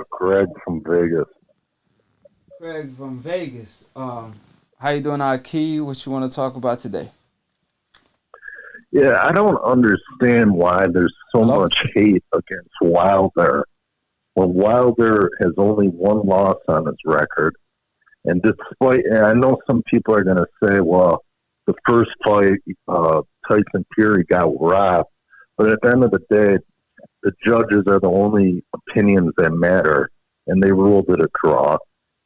Greg from Vegas. Craig from Vegas. How you doing, Akhi? What you want to talk about today? Yeah, I don't understand why there's so Hello? much hate against Wilder when Wilder has only one loss on his record. And I know some people are going to say, well, the first fight, Tyson Fury got robbed. But at the end of the day, the judges are the only opinions that matter, and they ruled it a draw.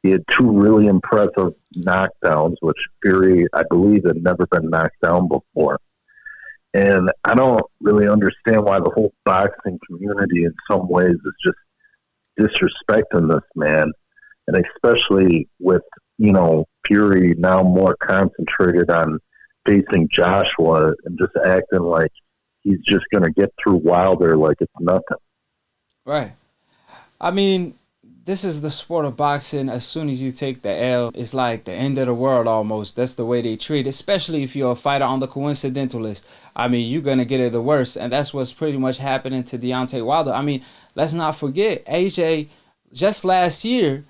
He had two really impressive knockdowns, which Fury, I believe, had never been knocked down before. And I don't really understand why the whole boxing community, in some ways, is just disrespecting this man, and especially with Fury now more concentrated on facing Joshua and just acting like he's just going to get through Wilder like it's nothing. Right. I mean, this is the sport of boxing. As soon as you take the L, it's like the end of the world almost. That's the way they treat it, especially if you're a fighter on the coincidental list. I mean, you're going to get it the worst. And that's what's pretty much happening to Deontay Wilder. I mean, let's not forget, AJ, just last year,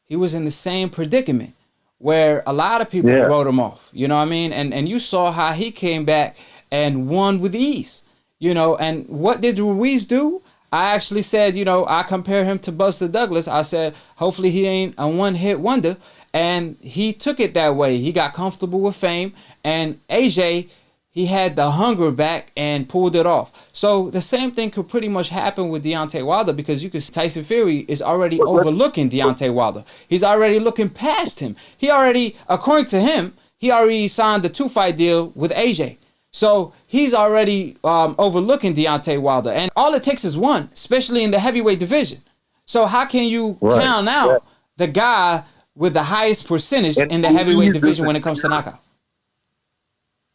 he was in the same predicament where a lot of people Yeah, wrote him off. You know what I mean? And you saw how he came back and won with ease. And what did Ruiz do? I actually said, I compare him to Buster Douglas. I said, hopefully he ain't a one-hit wonder. And he took it that way. He got comfortable with fame. And AJ, he had the hunger back and pulled it off. So the same thing could pretty much happen with Deontay Wilder because you could see Tyson Fury is already but let's. overlooking Deontay Wilder. He's already looking past him. He already, according to him, he already signed the two-fight deal with AJ. So he's already overlooking Deontay Wilder. And all it takes is one, especially in the heavyweight division. So how can you Right. count Yeah. out the guy with the highest percentage And in the heavyweight Ruiz division when isn't it comes to Fury. knockout?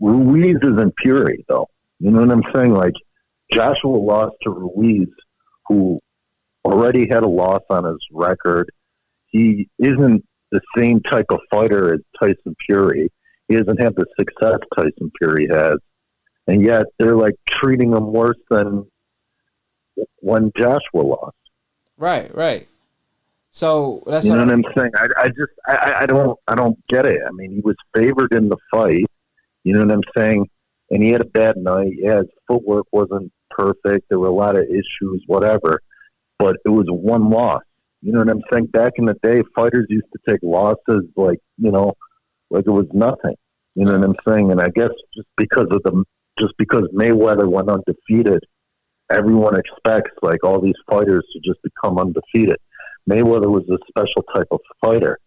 Ruiz isn't Fury, though. You know what I'm saying? Like, Joshua lost to Ruiz, who already had a loss on his record. He isn't the same type of fighter as Tyson Fury. He doesn't have the success Tyson Fury has. And yet they're like treating him worse than when Joshua lost. Right, right. So that's You know what what. I'm saying? I don't get it. I mean, he was favored in the fight. You know what I'm saying? And he had a bad night. Yeah, his footwork wasn't perfect. There were a lot of issues, whatever. But it was one loss. You know what I'm saying? Back in the day, fighters used to take losses like it was nothing. You know what I'm saying? And I guess just because Mayweather went undefeated, everyone expects like all these fighters to just become undefeated. Mayweather was a special type of fighter.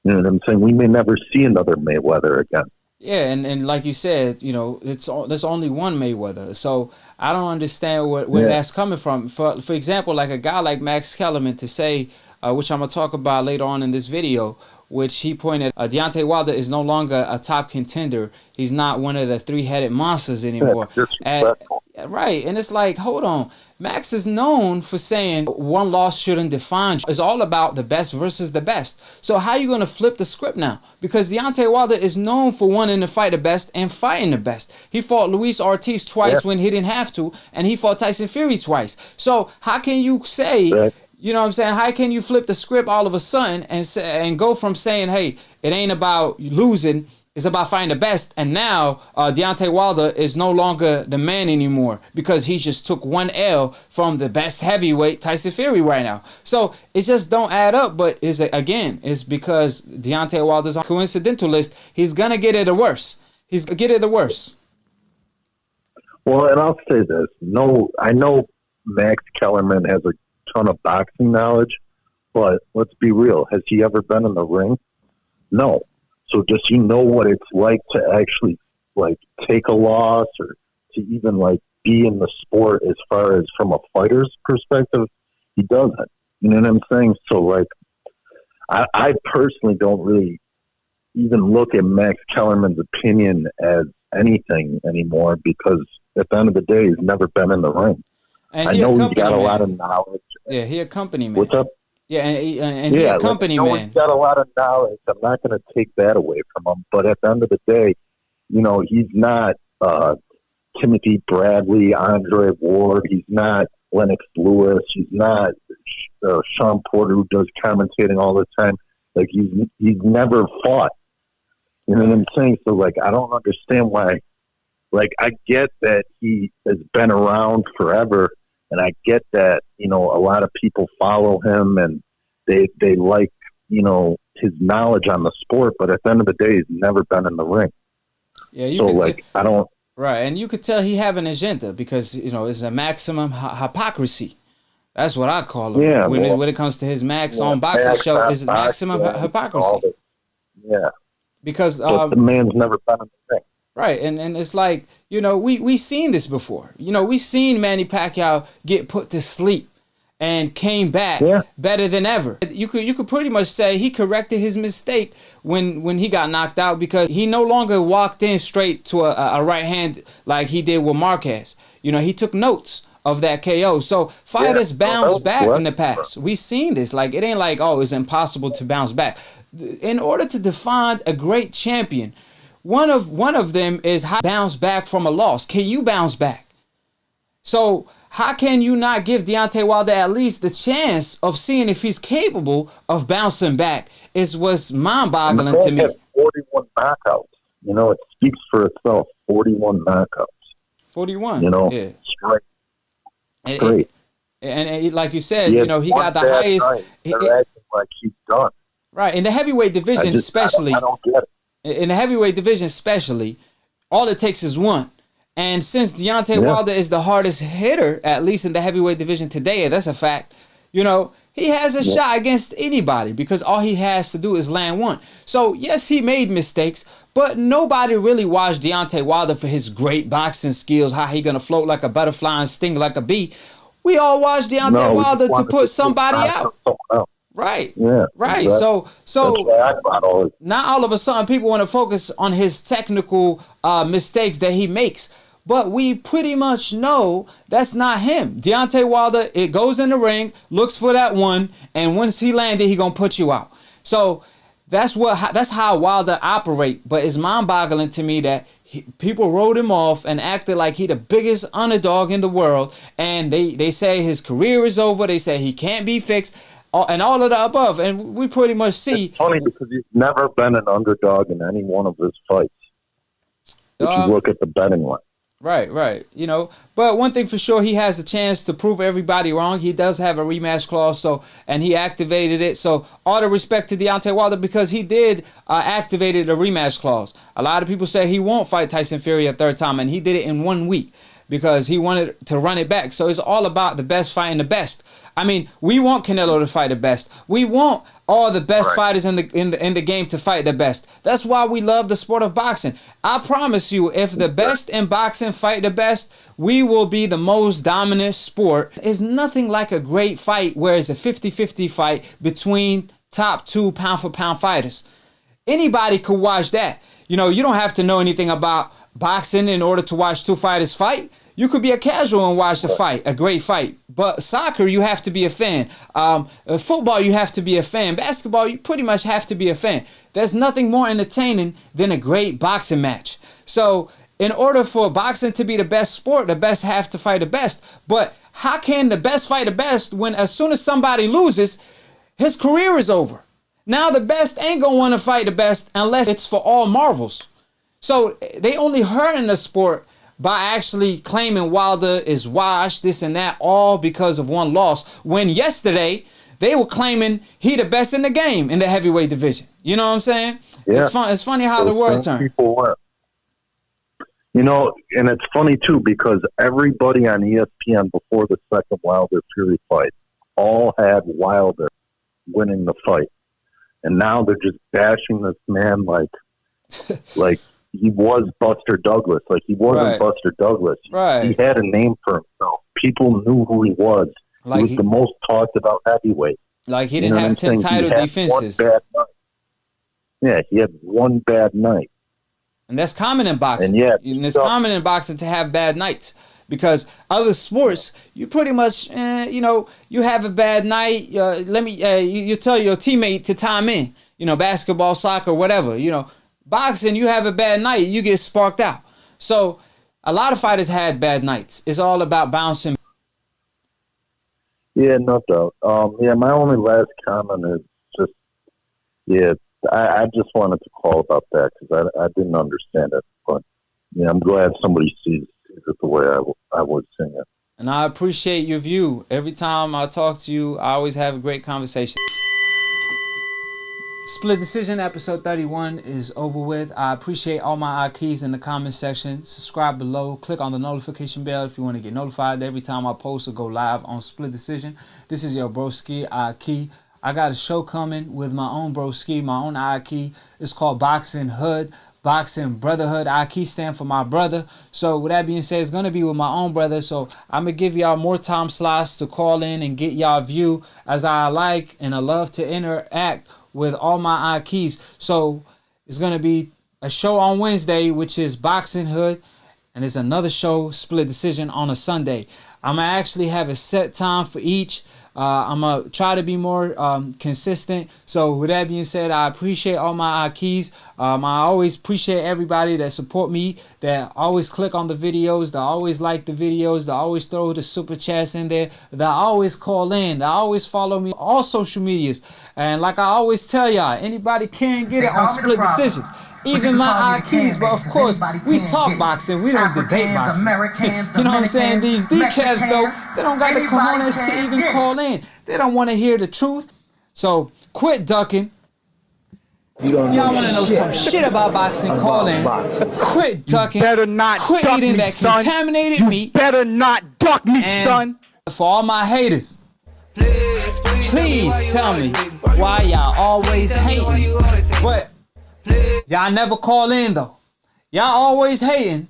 You know what I'm saying? We may never see another Mayweather again. Yeah, and like you said, there's only one Mayweather. So I don't understand where Yeah, that's coming from. For example, like a guy like Max Kellerman to say, which I'm gonna talk about later on in this video, which he pointed, Deontay Wilder is no longer a top contender. He's not one of the three-headed monsters that's anymore. And disrespectful. right, and it's like, hold on. Max is known for saying one loss shouldn't define you. It's all about the best versus the best. So how you gonna flip the script now? Because Deontay Wilder is known for wanting to fight the best and fighting the best. He fought Luis Ortiz Yeah, twice when he didn't have to, and he fought Tyson Fury twice. So how can you say, that, you know what I'm saying? How can you flip the script all of a sudden and go from saying, hey, it ain't about losing, it's about finding the best, and now Deontay Wilder is no longer the man anymore because he just took one L from the best heavyweight Tyson Fury right now. So it just don't add up. But is it again? It's because Deontay Wilder's on coincidental list. He's gonna get it the worst. He's gonna get it the worst. well, and I'll say this. No, I know Max Kellerman has a ton of boxing knowledge, but let's be real. Has he ever been in the ring? No. So does he know what it's like to actually like take a loss or to even like be in the sport as far as from a fighter's perspective? He doesn't. You know what I'm saying? So like I personally don't really even look at Max Kellerman's opinion as anything anymore because at the end of the day he's never been in the ring. And I he a know he's got company a lot of man. knowledge. Yeah, he a company man. What's up? Yeah, and he a Yeah, like I company know he's man. got a lot of knowledge. I'm not going to take that away from him. But at the end of the day, he's not Timothy Bradley, Andre Ward. He's not. Lennox Lewis. He's not Sean Porter, who does commentating all the time. Like he's never fought. You know what I'm saying? So like I don't understand why. Like I get that he has been around forever, and I get that a lot of people follow him and they like his knowledge on the sport. But at the end of the day, he's never been in the ring. Yeah, you So could like I don't. right, and you could tell he have an agenda because it's a maximum hypocrisy. That's what I call him. Yeah, When it comes to his Max on boxing show, is maximum hypocrisy. Yeah, because but the man's never been in the ring. Right, and it's like we seen this before. We seen Manny Pacquiao get put to sleep and came back better than ever. You could pretty much say he corrected his mistake when he got knocked out, because he no longer walked in straight to a right hand like he did with Marquez. He took notes of that KO. So fighters bounce back in the past. We seen this. Like it ain't like it's impossible to bounce back. In order to define a great champion, one of them is how to bounce back from a loss. Can you bounce back? So how can you not give Deontay Wilder at least the chance of seeing if he's capable of bouncing back? Was mind-boggling to me. 41 knockouts. It speaks for itself. 41 knockouts. 41. Yeah. Straight. And like you said, he got the highest. They're acting like he's done. Right, in the heavyweight division, especially. I don't get it. In the heavyweight division, especially, all it takes is one. And since Deontay Wilder is the hardest hitter, at least in the heavyweight division today, and that's a fact, he has a shot against anybody because all he has to do is land one. So, yes, he made mistakes, but nobody really watched Deontay Wilder for his great boxing skills, how he going to float like a butterfly and sting like a bee. We all watched Deontay Wilder to put somebody out. Right. Yeah. Right. Exactly. So now all of a sudden people want to focus on his technical mistakes that he makes. But we pretty much know that's not him. Deontay Wilder, it goes in the ring, looks for that one, and once he landed, he gonna put you out. So that's how Wilder operate. But it's mind-boggling to me that people wrote him off and acted like he the biggest underdog in the world, and they say his career is over. They say he can't be fixed. And all of the above, and we pretty much see. It's funny because he's never been an underdog in any one of his fights. If you look at the betting line. Right. But one thing for sure, he has a chance to prove everybody wrong. He does have a rematch clause, and he activated it. So all the respect to Deontay Wilder because he did activated a rematch clause. A lot of people say he won't fight Tyson Fury a third time, and he did it in 1 week because he wanted to run it back. So it's all about the best fighting the best. I mean, we want Canelo to fight the best. We want all the best fighters in the game to fight the best. That's why we love the sport of boxing. I promise you, if the best in boxing fight the best, we will be the most dominant sport. It's nothing like a great fight where it's a 50-50 fight between top 2 pound-for-pound fighters. Anybody could watch that. You don't have to know anything about boxing in order to watch 2 fighters fight. You could be a casual and watch the fight, a great fight. But soccer, you have to be a fan. Football, you have to be a fan. Basketball, you pretty much have to be a fan. There's nothing more entertaining than a great boxing match. So in order for boxing to be the best sport, the best have to fight the best. But how can the best fight the best when as soon as somebody loses, his career is over? Now the best ain't going to want to fight the best unless it's for all marvels. So they only hurting the sport by actually claiming Wilder is washed, this and that, all because of one loss. When yesterday, they were claiming he the best in the game in the heavyweight division. You know what I'm saying? Yeah. It's funny how the world turns. And it's funny, too, because everybody on ESPN before the second Wilder-Fury fight all had Wilder winning the fight. And now they're just bashing this man like he was Buster Douglas. Like, he wasn't Buster Douglas. Right. He had a name for himself. People knew who he was. Like he was the most talked about heavyweight. Like, he didn't have 10 title defenses. Yeah, he had one bad night. And that's common in boxing. And it's common in boxing to have bad nights. Because other sports, you pretty much, you have a bad night. You tell your teammate to time in. Basketball, soccer, whatever. Boxing, you have a bad night, you get sparked out. So a lot of fighters had bad nights. It's all about bouncing. Yeah, no doubt. Yeah, my only last comment is just, yeah, I just wanted to call about that because I didn't understand it. But yeah, I'm glad somebody sees it the way I was seeing it. And I appreciate your view. Every time I talk to you, I always have a great conversation. Split Decision episode 31 is over with. I appreciate all my Akhis in the comment section. Subscribe below. Click on the notification bell if you want to get notified every time I post or go live on Split Decision. This is your broski Akhi. I got a show coming with my own broski, my own Akhi. It's called Boxing Hood. Boxing Brotherhood. Akhi stand for my brother. So with that being said, it's going to be with my own brother. So I'm going to give y'all more time slots to call in and get y'all view, as I like and I love to interact with all my Akhis. So it's going to be a show on Wednesday, which is Boxing Hood. And there's another show, Split Decision, on a Sunday. I'm going to actually have a set time for each. I'm going to try to be more consistent. So with that being said, I appreciate all my Akhis. I always appreciate everybody that support me, that always click on the videos, that always like the videos, that always throw the super chats in there, that always call in, that always follow me on all social medias. And like I always tell y'all, anybody can get it on Split Decisions. Even my Akhis, but of course, we talk boxing, we don't debate boxing. You know what I'm saying? These decals, though, they don't got the cojones to even call in. They don't want to hear the truth. So quit ducking. If y'all want to know some shit about boxing, call in. Quit ducking. Better not quit duck eating me, that son. contaminated meat. Better not duck me, and son. For all my haters, please tell me why y'all always hating. But y'all never call in though. Y'all always hating.